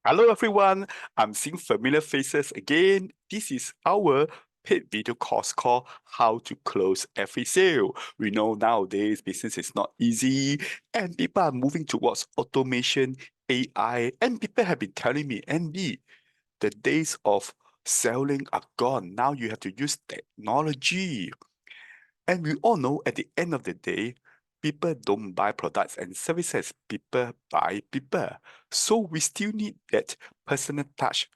Hello everyone, I'm seeing familiar faces again. This is our paid video course called How to Close Every Sale. We know nowadays business is not easy and people are moving towards automation, AI, and people have been telling me, NB, the days of selling are gone. Now you have to use technology. And we all know at the end of the day, people don't buy products and services, people buy people. So we still need that personal touch.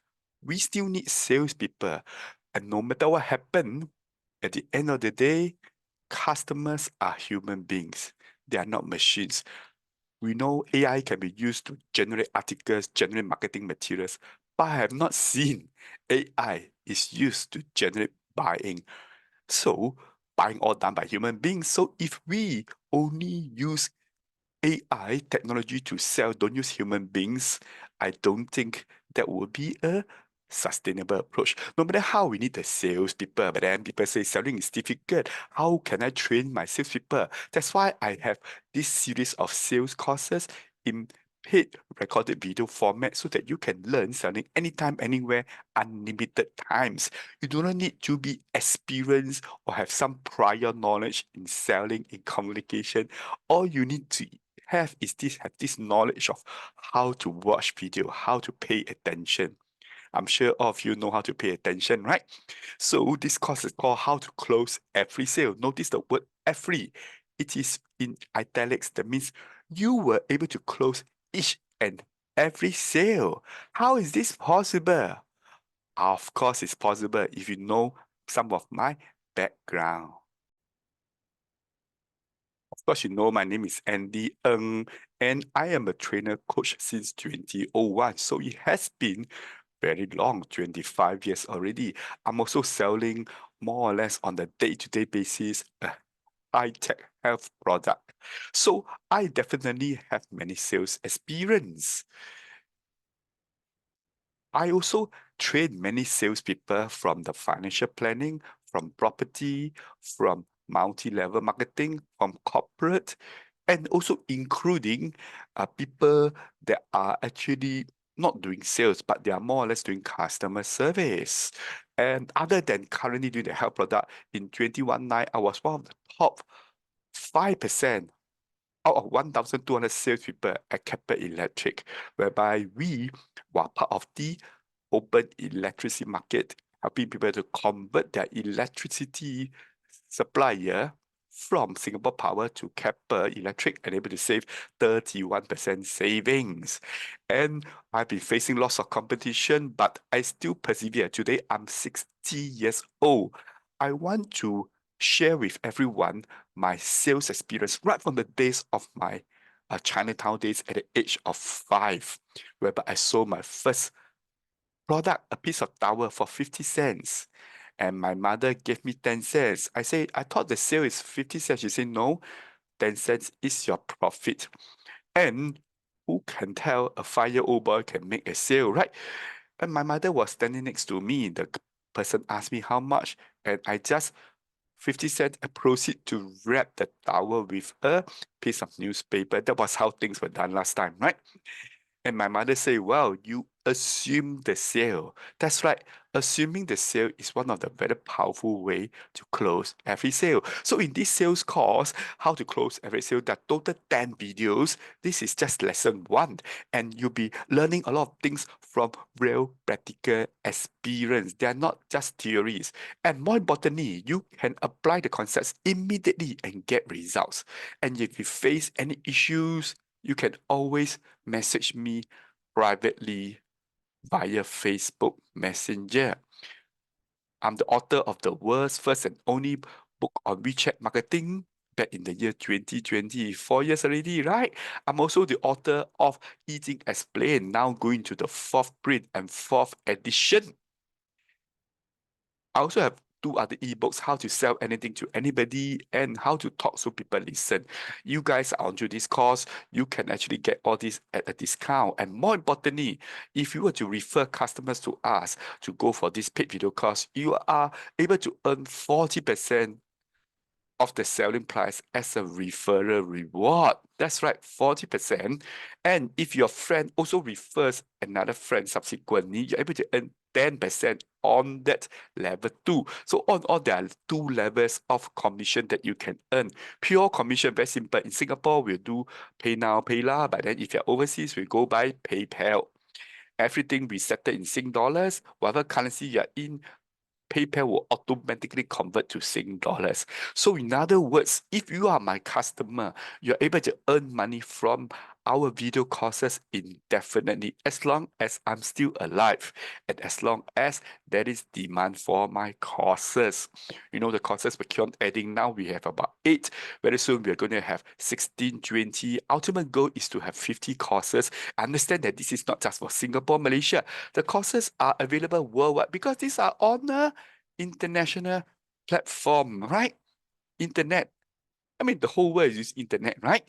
We still need salespeople. And no matter what happens, at the end of the day, customers are human beings. They are not machines. We know AI can be used to generate articles, generate marketing materials, but I have not seen AI is used to generate buying. So, buying all done by human beings. So, if we only use AI technology to sell, don't use human beings, I don't think that would be a sustainable approach. No matter how we need the salespeople, but then people say selling is difficult. How can I train my salespeople? That's why I have this series of sales courses in paid recorded video format so that you can learn selling anytime, anywhere, unlimited times. You do not need to be experienced or have some prior knowledge in selling, in communication. All you need to have this knowledge of how to watch video, how to pay attention. I'm sure all of you know how to pay attention, right? So this course is called How to Close Every Sale. Notice the word every. It is in italics. That means you were able to close each and every sale. How is this possible? Of course, it's possible if you know some of my background. Of course, you know my name is Andy Ng, and I am a trainer coach since 2001. So it has been very long, 25 years already. I'm also selling more or less on the day-to-day basis a high-tech health product. So I definitely have many sales experience. I also train many salespeople from the financial planning, from property, from multi-level marketing, from corporate, and also including people that are actually not doing sales, but they are more or less doing customer service. And other than currently doing the health product, in 2019, I was one of the top 5% out of 1,200 salespeople at Keppel Electric, whereby we were part of the open electricity market, helping people to convert their electricity supplier from Singapore Power to Keppel Electric and able to save 31% savings. And I've been facing lots of competition, but I still persevere. Today, I'm 60 years old. I want to share with everyone my sales experience right from the days of my Chinatown days at the age of 5, whereby I sold my first product, a piece of towel for 50 cents. And my mother gave me 10 cents. I say, I thought the sale is 50 cents. She said, no, 10 cents is your profit. And who can tell a 5-year-old boy can make a sale, right? And my mother was standing next to me. The person asked me how much, and I just 50 cents, I proceed to wrap the towel with a piece of newspaper. That was how things were done last time, right? And my mother say, well, you assume the sale. That's right. Assuming the sale is one of the very powerful way to close every sale. So in this sales course, how to close every sale, there are total 10 videos. This is just lesson 1. And you'll be learning a lot of things from real practical experience. They are not just theories. And more importantly, you can apply the concepts immediately and get results. And if you face any issues, you can always message me privately via Facebook Messenger. I'm the author of the world's first and only book on WeChat marketing back in the year 2020, 4 years already, right? I'm also the author of Eating Explained, now going to the 4th print and 4th edition. I also have 2 other ebooks, How to Sell Anything to Anybody and How to Talk So People Listen. You guys are onto this course, you can actually get all this at a discount. And more importantly, if you were to refer customers to us to go for this paid video course, you are able to earn 40% of the selling price as a referral reward. That's right, 40%. And if your friend also refers another friend subsequently, you're able to earn 10% on that level too. So on all, there are two levels of commission that you can earn. Pure commission, very simple. In Singapore, we'll do Pay Now, PayLah, but then if you're overseas, we go by PayPal. Everything we settle in Sing dollars, whatever currency you're in, PayPal will automatically convert to Sing dollars. So in other words, if you are my customer, you're able to earn money from our video courses indefinitely, as long as I'm still alive and as long as there is demand for my courses. You know, the courses we keep on adding. Now we have about 8. Very soon we're going to have 16, 20. Ultimate goal is to have 50 courses. Understand that this is not just for Singapore, Malaysia. The courses are available worldwide because these are on a international platform, right? Internet. I mean, the whole world is internet, right?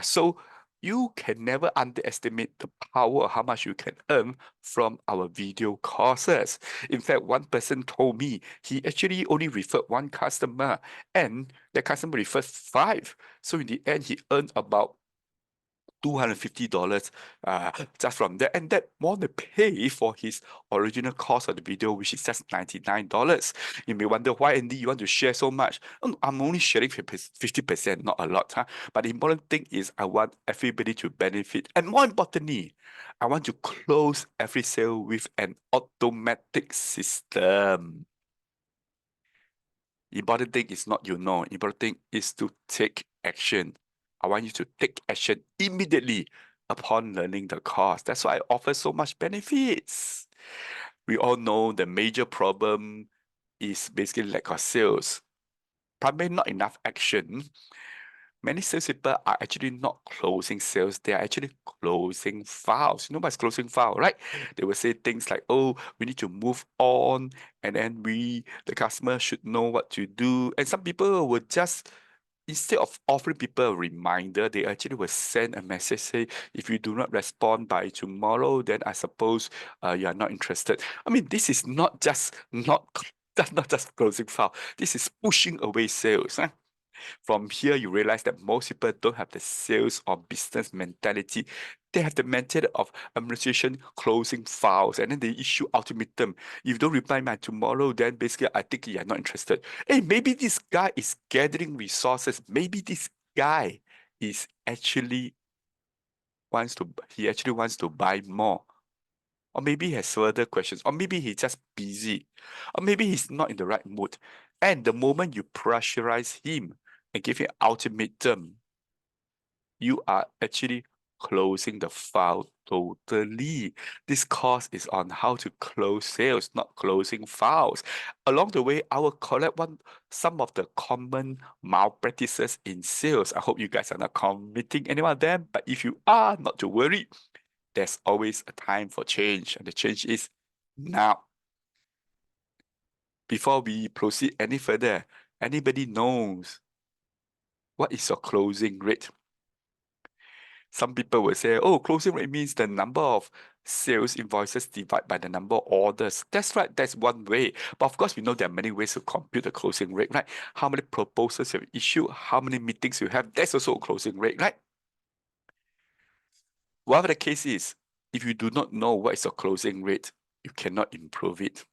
So you can never underestimate the power of how much you can earn from our video courses. In fact, one person told me he actually only referred one customer and the customer referred 5. So in the end, he earned about $250 just from that, and that more than pay for his original cost of the video, which is just $99. You may wonder why, Andy, you want to share so much. I'm only sharing 50%, not a lot, huh? But the important thing is I want everybody to benefit, and more importantly, I want to close every sale with an automatic system. Important thing is not important thing is to take action. I want you to take action immediately upon learning the course. That's why I offer so much benefits. We all know the major problem is basically lack of sales. Probably not enough action. Many salespeople are actually not closing sales, they are actually closing files. You know what's closing file, right? They will say things like, oh, we need to move on, and then the customer should know what to do. And some people will just, instead of offering people a reminder, they actually will send a message say, if you do not respond by tomorrow, then I suppose you are not interested. I mean, this is not just that's not just closing file. This is pushing away sales. Huh? From here, you realize that most people don't have the sales or business mentality. They have the mentality of administration closing files, and then they issue ultimatum. If you don't reply by tomorrow, then basically I think you're not interested. Hey, maybe this guy is gathering resources. Maybe this guy is actually he actually wants to buy more. Or maybe he has further questions, or maybe he's just busy, or maybe he's not in the right mood. And the moment you pressurize him and give him ultimatum, you are actually closing the file totally. This course is on how to close sales, not closing files. Along the way, I will collect some of the common malpractices in sales. I hope you guys are not committing any of them, but if you are, not to worry. There's always a time for change, and the change is now. Before we proceed any further, anybody knows what is your closing rate? Some people will say, oh, closing rate means the number of sales invoices divided by the number of orders. That's right, that's one way. But of course, we know there are many ways to compute the closing rate, right? How many proposals you have issued, how many meetings you have, that's also a closing rate, right? Whatever the case is, if you do not know what is your closing rate, you cannot improve it.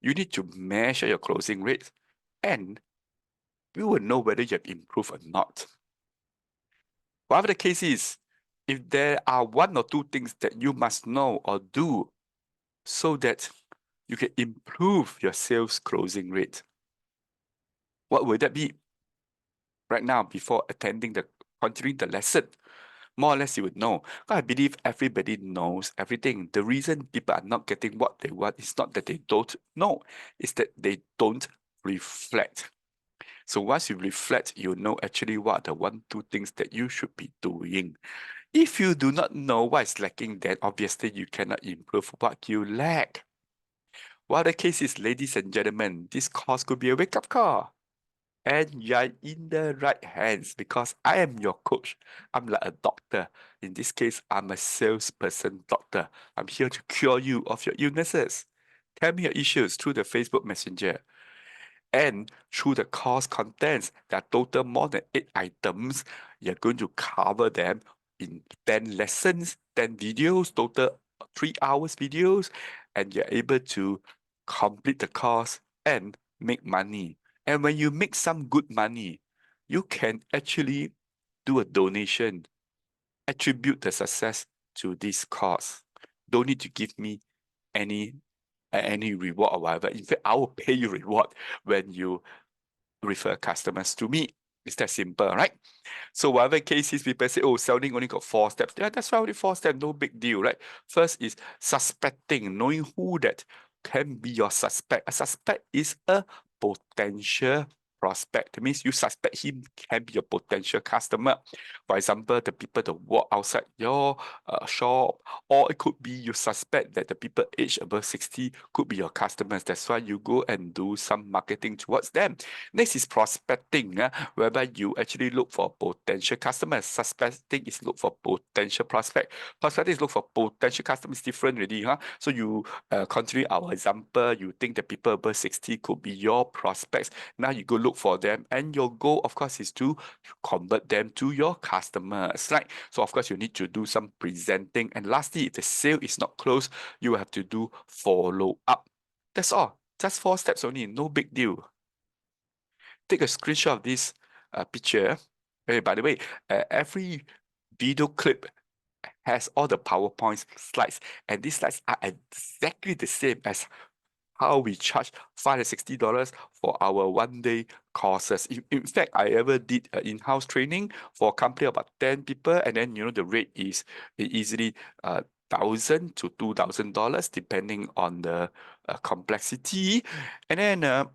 You need to measure your closing rate, and you will know whether you have improved or not. Whatever the case is, if there are one or two things that you must know or do so that you can improve your sales closing rate, what would that be? Right now, before continuing the lesson, more or less you would know. I believe everybody knows everything. The reason people are not getting what they want is not that they don't know, it's that they don't reflect. So once you reflect, you know actually what are the 1, 2 things that you should be doing. If you do not know what is lacking, then obviously you cannot improve what you lack. While the case is, ladies and gentlemen, this course could be a wake-up call. And you're in the right hands because I am your coach. I'm like a doctor. In this case, I'm a salesperson doctor. I'm here to cure you of your illnesses. Tell me your issues through the Facebook Messenger. And through the course contents, there are total more than 8 items. You're going to cover them in 10 lessons, 10 videos, total 3 hours videos, and you're able to complete the course and make money. And when you make some good money, you can actually do a donation, attribute the success to this cause. Don't need to give me any any reward or whatever. In fact, I will pay you reward when you refer customers to me. It's that simple, right? So whatever cases people say, oh, selling only got 4 steps. Yeah, that's why only 4 steps, no big deal, right? First is suspecting, knowing who that can be your suspect. A suspect is a potential prospect. That means you suspect him can be a potential customer. For example, the people that walk outside your shop, or it could be you suspect that the people aged above 60 could be your customers. That's why you go and do some marketing towards them. Next is prospecting, whereby you actually look for potential customers. Suspecting is look for potential prospect. Prospecting is look for potential customers, different already. So you continue our example, you think the people above 60 could be your prospects. Now you go look for them, and your goal, of course, is to convert them to your customers, right? So of course, you need to do some presenting. And lastly, if the sale is not closed, you have to do follow up. That's all. Just 4 steps only, no big deal. Take a screenshot of this picture. Hey, by the way, every video clip has all the PowerPoint slides, and these slides are exactly the same as how we charge $560 for our 1-day courses. In fact, I ever did in-house training for a company about 10 people, and then the rate is easily $1,000 to $2,000 depending on the complexity. And then I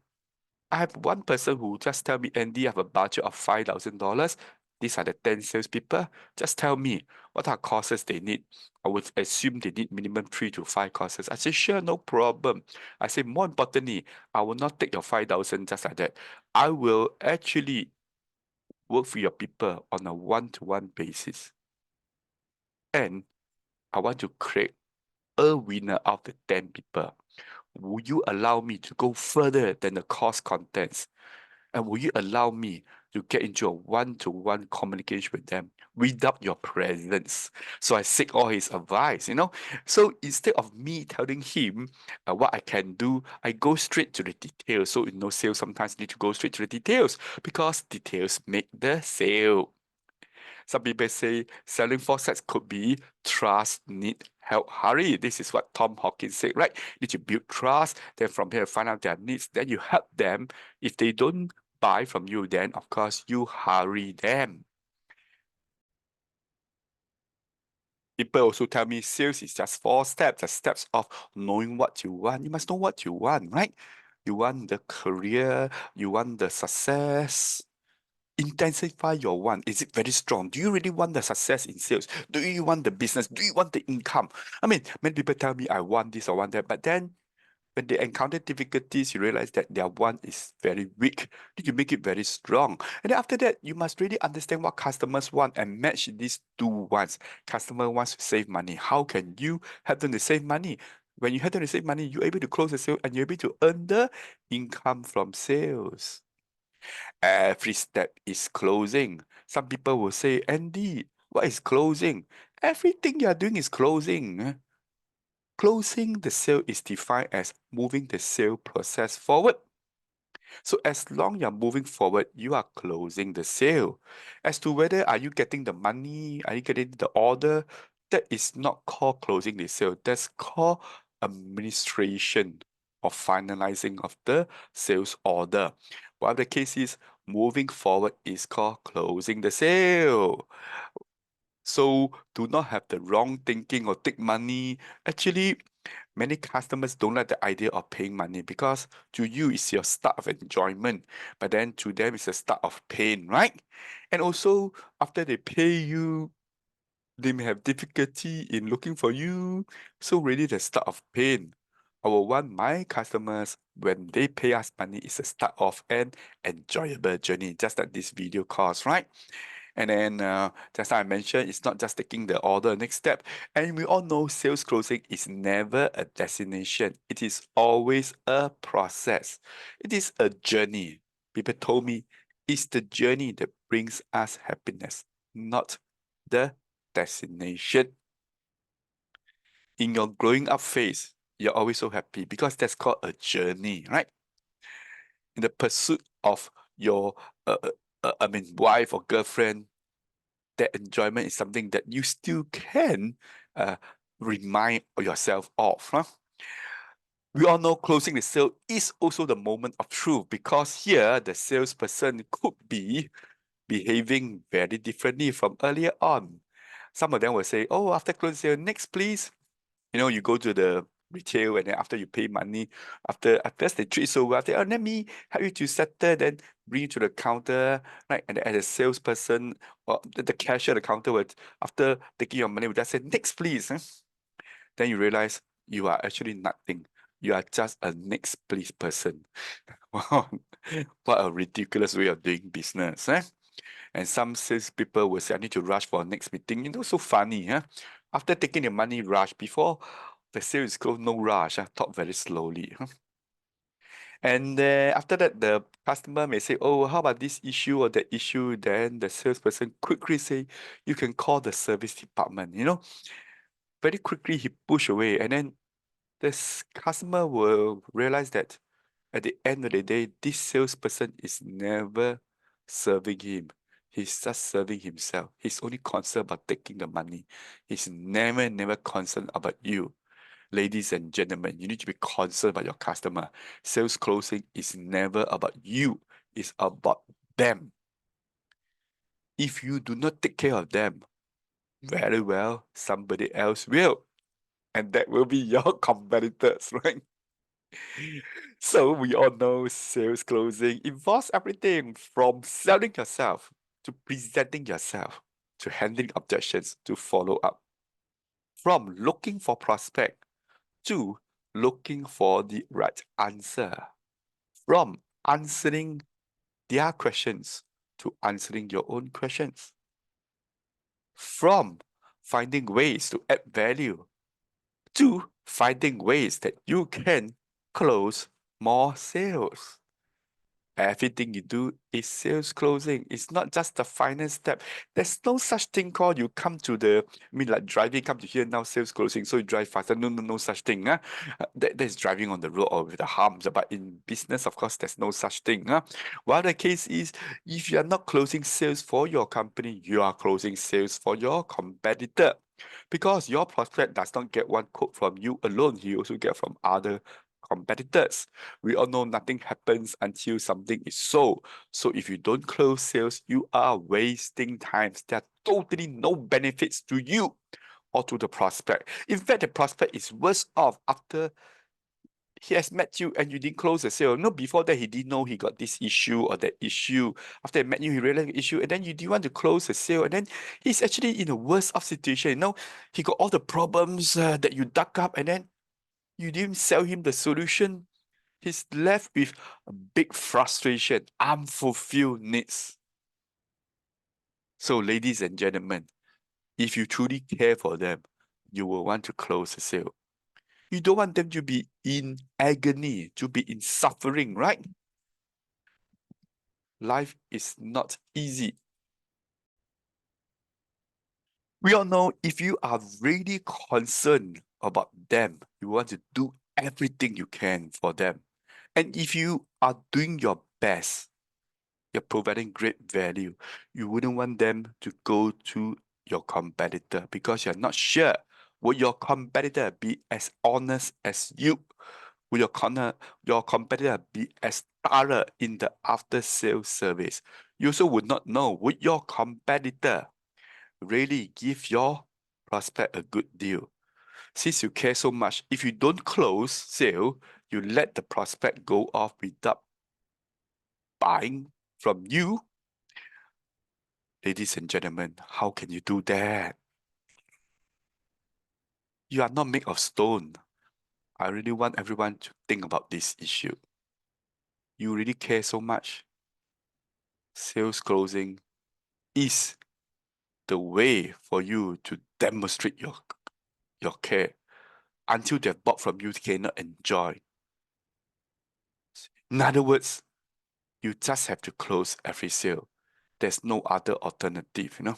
have one person who just tell me, Andy, I have a budget of $5,000. These are the 10 salespeople. Just tell me what are courses they need. I would assume they need minimum 3 to 5 courses. I say, sure, no problem. I say, more importantly, I will not take your 5,000 just like that. I will actually work for your people on a one-to-one basis. And I want to create a winner of the 10 people. Will you allow me to go further than the course contents? And will you allow me to get into a one-to-one communication with them without your presence? So I seek all his advice. So instead of me telling him what I can do, I go straight to the details. So sales sometimes need to go straight to the details because details make the sale. Some people say selling 4 sets could be trust, need, help, hurry. This is what Tom Hawkins said, right? Need to build trust, then from here find out their needs, then you help them. If they don't buy from you, then of course you hurry them. People also tell me sales is just 4 steps, the steps of knowing what you want. You must know what you want, right? You want the career, you want the success. Intensify your want. Is it very strong? Do you really want the success in sales? Do you want the business? Do you want the income? I mean, many people tell me I want this or want that, but then when they encounter difficulties, you realize that their want is very weak. You can make it very strong. And then after that, you must really understand what customers want and match these two wants. Customer wants to save money. How can you help them to save money? When you help them to save money, you're able to close the sale and you're able to earn the income from sales. Every step is closing. Some people will say, Andy, what is closing? Everything you're doing is closing. Closing the sale is defined as moving the sale process forward. So as long you're moving forward, you are closing the sale. As to whether are you getting the money, are you getting the order, that is not called closing the sale. That's called administration or finalizing of the sales order. While the case is moving forward is called closing the sale. So do not have the wrong thinking or take money. Actually, many customers don't like the idea of paying money because to you it's your start of enjoyment, but then to them it's a start of pain, right? And also after they pay you, they may have difficulty in looking for you. So really the start of pain. I will want my customers when they pay us money is a start of an enjoyable journey, just like this video course, right? And then just like I mentioned, it's not just taking the order next step. And we all know sales closing is never a destination. It is always a process. It is a journey. People told me it's the journey that brings us happiness, not the destination. In your growing up phase, you're always so happy because that's called a journey, right? In the pursuit of your, wife or girlfriend, that enjoyment is something that you still can uh, remind yourself of. Huh? We all know closing the sale is also the moment of truth because here the salesperson could be behaving very differently from earlier on. Some of them will say, "Oh, after closing sale, next please." You go to the retail and then after you pay money, after they treat you so well, they, "Oh, let me help you to settle," then bring you to the counter, right? And as a salesperson or the cashier at the counter would, after taking your money, would just say, "Next, please." Huh? Then you realize you are actually nothing. You are just a next please person. Wow, what a ridiculous way of doing business, eh? And some salespeople will say, "I need to rush for a next meeting." So funny, huh? After taking the money, rush. Before the sale is closed, no rush. Talk very slowly. Huh? And after that, the customer may say, "Oh, how about this issue or that issue?" Then the salesperson quickly say, "You can call the service department." Very quickly he push away. And then this customer will realize that at the end of the day, this salesperson is never serving him. He's just serving himself. He's only concerned about taking the money. He's never concerned about you. Ladies and gentlemen, you need to be concerned about your customer. Sales closing is never about you. It's about them. If you do not take care of them, very well, somebody else will. And that will be your competitors, right? So we all know sales closing involves everything from selling yourself to presenting yourself to handling objections to follow up. From looking for prospect to looking for the right answer. From answering their questions to answering your own questions. From finding ways to add value to finding ways that you can close more sales. Everything you do is sales closing. It's not just the final step. There's no such thing called you come to like driving, come to here now, sales closing, so you drive faster. No such thing. That's driving on the road or with the humps. But in business, of course, there's no such thing. While the case is, if you are not closing sales for your company, you are closing sales for your competitor. Because your prospect does not get one quote from you alone, he also get from other competitors. We all know nothing happens until something is sold. So if you don't close sales, you are wasting time. There are totally no benefits to you or to the prospect. In fact, the prospect is worse off after he has met you and you didn't close the sale. No, before that he didn't know he got this issue or that issue. After he met you, he realized the issue, and then you didn't want to close the sale, and then he's actually in a worse off situation. He got all the problems that you dug up, and then you didn't sell him the solution. He's left with a big frustration, unfulfilled needs. So, ladies and gentlemen, if you truly care for them, you will want to close the sale. You don't want them to be in agony, to be in suffering, right? Life is not easy. We all know if you are really concerned about them, you want to do everything you can for them. And if you are doing your best, you're providing great value. You wouldn't want them to go to your competitor because you're not sure will your competitor be as honest as you? Will your competitor be as thorough in the after sales service? You also would not know would your competitor really give your prospect a good deal. Since you care so much, if you don't close sale, you let the prospect go off without buying from you. Ladies and gentlemen, how can you do that? You are not made of stone. I really want everyone to think about this issue. You really care so much. Sales closing is the way for you to demonstrate your care until they've bought from you, they cannot enjoy. In other words, you just have to close every sale. There's no other alternative, you know.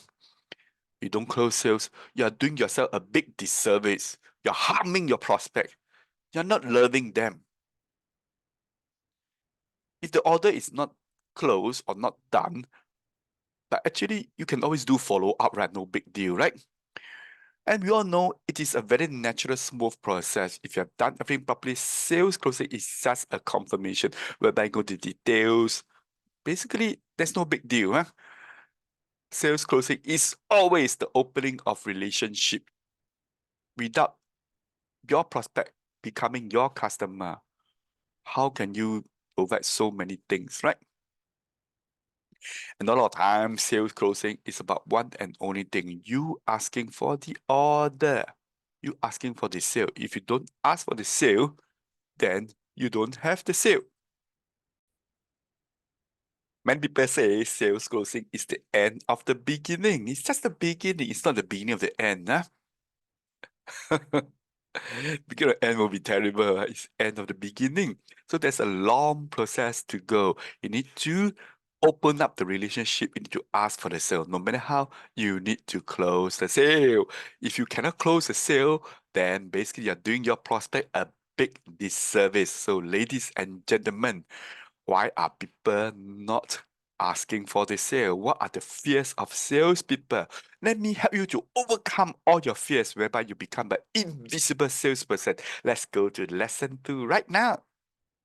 You don't close sales, you're doing yourself a big disservice. You're harming your prospect. You're not loving them. If the order is not closed or not done, but actually you can always do follow-up, right? No big deal, right? And we all know it is a very natural, smooth process. If you have done everything properly, sales closing is just a confirmation whereby you go to details. Basically, there's no big deal. Huh? Sales closing is always the opening of relationship. Without your prospect becoming your customer, how can you provide so many things, right? And a lot of times, sales closing is about one and only thing, you asking for the order. You asking for the sale. If you don't ask for the sale, then you don't have the sale. Many people say sales closing is the end of the beginning. It's just the beginning. It's not the beginning of the end. Huh? Because the end will be terrible. Right? It's end of the beginning. So there's a long process to go. You need to open up the relationship. You need to ask for the sale. No matter how, you need to close the sale. If you cannot close the sale, then basically you're doing your prospect a big disservice. So ladies and gentlemen, why are people not asking for the sale? What are the fears of salespeople? Let me help you to overcome all your fears, whereby you become an invisible salesperson. Let's go to lesson 2 right now.